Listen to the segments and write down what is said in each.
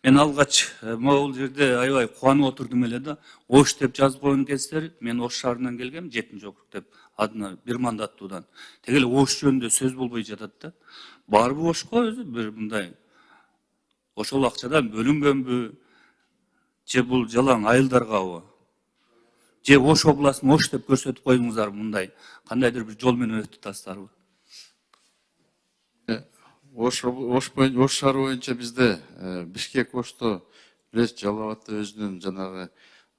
Мен алгач могул жерде аябай кубанып отурдум эле да. Ош деп жазып койгон кездер мен Ош шаарынан келгем, 7 округ деп адына бир мандаттуудан. Теге эле Ош жөнүндө сөз болбой жатат да. Барбы Ошко өзү бир мындай ошол акчадан бөлүнгөнбү, же бул жалаң айылдаргабы? Же Ош областын Ош деп көрсөтүп коюңуздар мындай кандайдыр бир жол менен өтүп атасыздарбы? Ош шаар боюнча бизде Бишкек Ошто билесиз, Жалал Абадта өзүнүн жанагы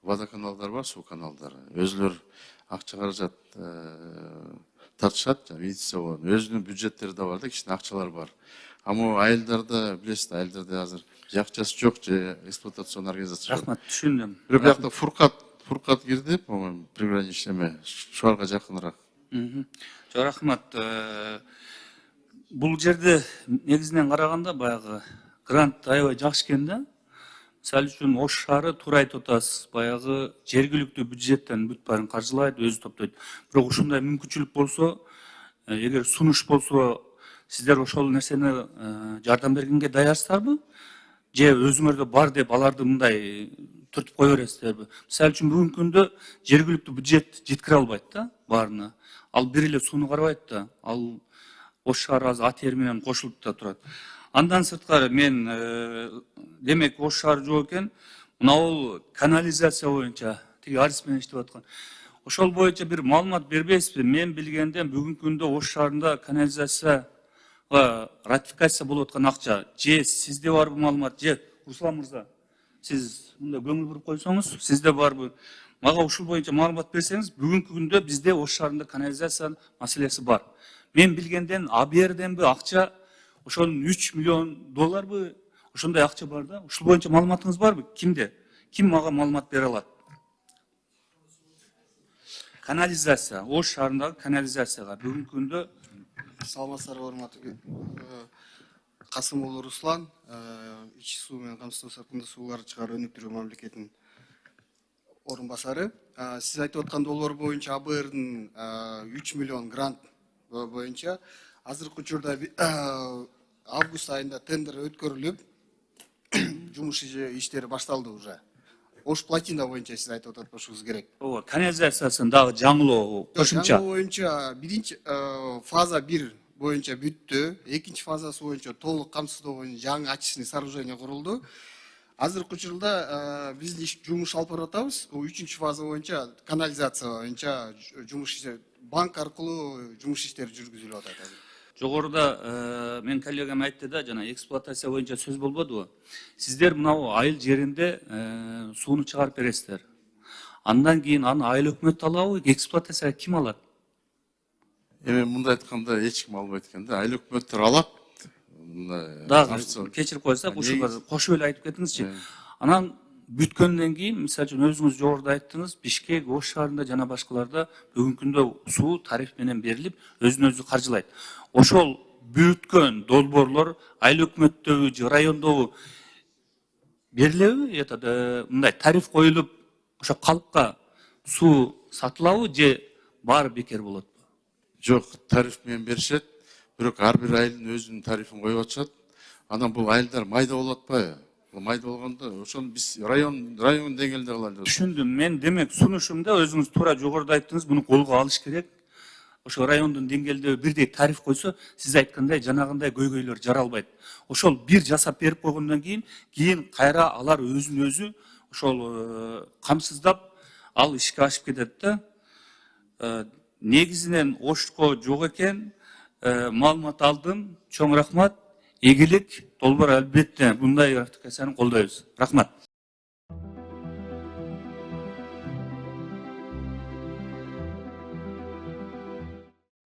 водоканалдар бар, суу каналдары. Өзүлөр акча каражат тартышат, видится өзүнүн бюджеттери да бар да, кичине акчалар бар. Ама айылдарда билесиз, айылдарда азыр жакчасы жок же эксплуатационный организация жок. Рахмат, түшүндүм. Бирок биякта Фуркат кирди, по-моему, приграничный шаарга жакыныраак. Жок, рахмат. Бул жерде негизинен караганда баягы грант аябай жакшы экен да. Мисалы үчүн Ош шаары туура айтып атасыз, баягы жергиликтүү бюджеттен бүт баарын каржылайт, өзү топтойт. Бирок ушундай мүмкүнчүлүк болсо, эгер сунуш болсо, сиздер ошол нерсени жардам бергенге даярсыздарбы? Же өзүңөрдө бар деп аларды мындай түртүп кое бересиздерби? Мисалы үчүн бүгүнкү күндө жергиликтүү бюджет жеткире албайт да баарына. Ал бир эле сууну карабайт да. Ал Ош шаары азыр АТР менен кошулуп да турат. Андан сырткары мен демек Ош шаары жок экен. Мына канализация боюнча тиги арыз менен иштеп аткан. Ошол боюнча бир маалымат бербейсизби? Мен билгенден бүгүнкү күндө Ош шаарында канализацияга ратификация болуп аткан акча же сизде барбы маалымат, же Руслан мырза, сиз мында көңүл буруп койсоңуз, сизде барбы? Мага ушул боюнча маалымат берсеңиз, бүгүнкү күндө бизде Ош шаарында канализация маселеси бар. Мен билгенден АБРденби акча ошонун 3 миллион долларбы ошондой акча бар да. Ушул боюнча маалыматыңыз барбы? Кимде? Ким мага маалымат бере алат? Канализация, Ош шаарындагы канализацияга бүгүнкү күндө Саламатсыздарбы, урматтуу Касым уулу Руслан, ички суу менен камсыздоо сыртында сууларды чыгаруу өнүктүрүү мамлекетинин орун басары. Сиз айтып аткан долбоор боюнча АБРдын 3 миллион грант боюнча азыркы учурда август айында тендер өткөрүлүп, жумуш иштери башталды уже. Ош плотина боюнча сиз айтып атпашыңыз керек. ооба, канализациясын дагы жаңылоо кошумча. Жаңылоо боюнча биринчи фаза 1 боюнча бүттү. Экинчи фазасы боюнча толук камсыздоо боюнча жаңы очистный сооружение курулду. Азыркы учурда биз жумуш алып барып атабыз. 3-чү фаза боюнча канализация боюнча жумуш иштери банк аркылуу жумуш иштери жүргүзүлүп атат. Жогоруда мен коллегам айтты да, жана эксплуатация боюнча сөз болбодубу? Сиздер мына айыл жеринде сууну чыгарып бересиздер. Андан кийин аны айыл өкмөт алабы, эксплуатацияга ким алат? Эми мындай айтканда эч ким албайт экен да, айыл өкмөттөр алат. Дагы кечирип койсок, ушуга кошуп эле айтып кетиңизчи. Анан бүткөндөн кийин, мисалы үчүн өзүңүз жогоруда айттыңыз, Бишкек, Ош шаарында жана башкаларда бүгүнкү күндө суу тариф менен берилип, өзүн өзү каржылайт. Ошол бүткөн долбоорлор айыл өкмөттөгү же райондогу берилеби? Мындай тариф коюлуп, ошо калкка суу сатылабы же баары бекер болот? Жок, тариф менен беришет. Бирок ар бир айылдын өзүнүн тарифин коюп атышат. Анан бул айылдар майда болуп атпайбы? Майда болгондо ошону биз район деңгээлинде кылалы. Түшүндүм. Мен демек сунушумда өзүңүз туура жогоруда айттыңыз, буну колго алыш керек. Ошо райондун деңгээлинде бирдей тариф койсо, сиз айткандай жанагындай көйгөйлөр жаралбайт. Ошол бир жасап берип койгондон кийин кайра алар өзүн өзү ошол камсыздап ал ишке ашып кетет да. Негизинен Ошко жок экен, маалымат алдым. Чоң рахмат. Ийгилик, долбоор албетте мындай ратификацияны колдойбуз. Рахмат.